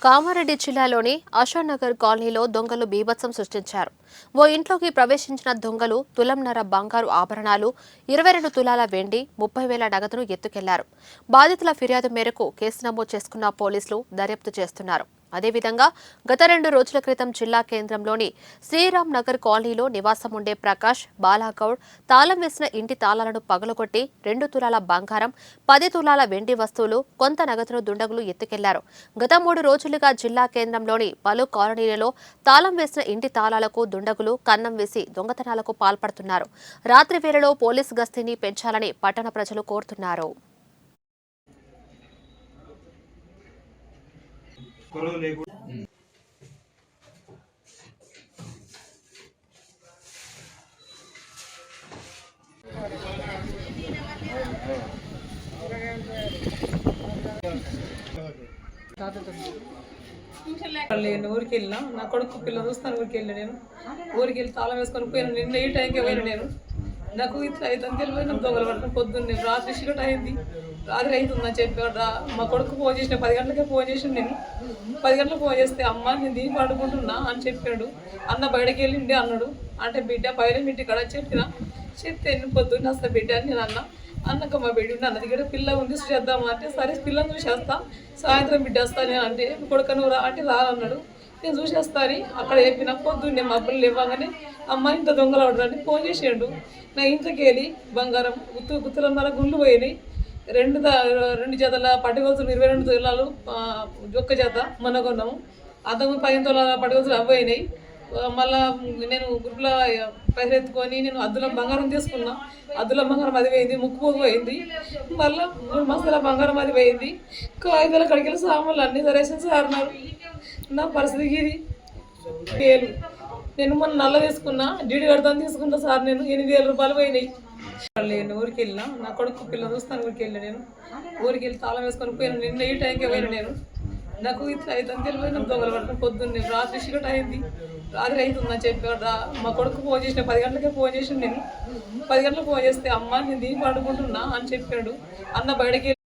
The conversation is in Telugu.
కామారెడ్డి జిల్లాలోని ఆశానగర్ కాలనీలో దొంగలు బీభత్సం సృష్టించారు. ఓ ఇంట్లోకి ప్రవేశించిన దొంగలు తులంన్నర బంగారు ఆభరణాలు, 22 తులాల వెండి, 30,000 నగదును ఎత్తుకెళ్లారు. బాధితుల ఫిర్యాదు మేరకు కేసు నమోదు చేసుకున్న పోలీసులు దర్యాప్తు చేస్తున్నారు. అదేవిధంగా గత 2 రోజుల క్రితం జిల్లా కేంద్రంలోని శ్రీరామ్ నగర్ కాలనీలో నివాసం ఉండే ప్రకాష్, బాలాగౌడ్ తాళం వేసిన ఇంటి తాళాలను పగలగొట్టి 2 తులాల బంగారం, 10 తులాల వెండి వస్తువులు, కొంత నగదును దుండగులు ఎత్తుకెళ్లారు. గత 3 రోజులుగా జిల్లా కేంద్రంలోని పలు కాలనీలలో తాళం వేసిన ఇంటి తాళాలకు దుండగులు కన్నం వేసి దొంగతనాలకు పాల్పడుతున్నారు. రాత్రి వేళలో పోలీసు గస్తీని పెంచాలని పట్టణ ప్రజలు కోరుతున్నారు. నేను ఊరికి వెళ్ళినా, నా కొడుకు పిల్లలు చూస్తాను. ఊరికి వెళ్ళి నేను ఊరికి వెళ్ళి తాళం వేసుకొని పోయాను. నిన్న ఈ టైంకి పోయినా నేను. నాకు ఇట్లా అయితే తెలియదు. దొంగలు పట్టుకుని పొద్దున్నే రాత్రి చీకటి అయింది. రాత్రి అవుతుందని చెప్పి మా కొడుకు ఫోన్ చేసిన 10 గంటలకే ఫోన్ చేసాను. నేను 10 గంటలకు ఫోన్ చేస్తే అమ్మ నేను దీన్ని పడుకుంటున్నా అని చెప్పాడు. అన్న బయటకు వెళ్ళిండి అన్నాడు. అంటే బిడ్డ పైన ఇంటి కాడ చెప్తే నేను పొద్దున్న వస్తా బిడ్డ అని నేను అన్నక మా బిడ్డ అన్నది ఇక్కడ పిల్ల ఉంది చూసేద్దామా అంటే సరే పిల్లని చూసేస్తా, సాయంత్రం బిడ్డ వస్తానే అంటే కొడుకు నువ్వు రా అంటే రానన్నాడు. నేను చూసేస్తాను అక్కడ చెప్పిన పొద్దున్నే మా పిల్లలు ఇవ్వగానే అమ్మ ఇంత దొంగలు అవడానికి ఫోన్ చేసాడు. నా ఇంట్లోకి వెళ్ళి బంగారం గుత్తులన్నర గుళ్ళు పోయినాయి. 2 జతల పట్టుగొలుసులు 22 తులాలు ఒక్క జత మన కొన్నాము. అంతకు 15 తులాల పట్టుగొలుసులు అవ్వయినాయి. మళ్ళా నేను గ్రూప్లో పైసలు ఎత్తుకొని నేను అద్దుల బంగారం తీసుకున్నా. అద్దుల బంగారం అది పోయింది, ముక్కు పోయింది. మళ్ళీ 3 మస్తల బంగారం అది పోయింది. కాగితాల కడిగిన సామాన్లు అన్నీ సరేషన్ సారినారు. నా పరిస్థితి ఇది వేలు. నేను మొన్న నల్ల తీసుకున్నా, డీడీ కడతాను తీసుకున్నా సార్. నేను 8,000 రూపాయలు పోయినాయి. నేను ఊరికి వెళ్ళినా, నా కొడుకు పిల్లలు చూస్తాను. ఊరికి వెళ్ళి నేను ఊరికి వెళ్ళి తాళం వేసుకొని పోయాను. నిన్న ఈ టైంకి పోయినా నేను. నాకు ఇట్లా అయితే తెలియదు. దొంగలు పట్టుకుని పొద్దున్నే రాత్రి చీకటి అయింది. రాత్రి అవుతుందని చెప్పి మా కొడుకు ఫోన్ చేసిన 10 గంటలకే ఫోన్ చేసాను. నేను 10 గంటలకు ఫోన్ చేస్తే అమ్మ నేను దీన్ని పడుకుంటున్నా అని చెప్పాడు. అన్న బయటకి